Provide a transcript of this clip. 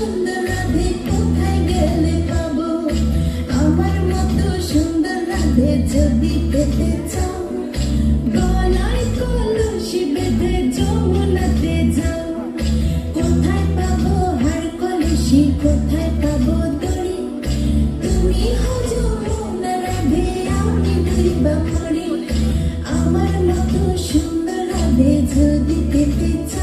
সুন্দর রাধে কোথায় গেলে পাবো? আমার মতো সুন্দর রাধে যদি পেতে চাও, গলায় কলসি বেঁধে যমুনাতে যাও। কোথায় পাবো হার কলসি, কোথায় পাবো দড়ি? তুমি হও যমুনা রাধে, আমি ডুইবা মরি। আমার মতো সুন্দর রাধে যদি পেতে চাও,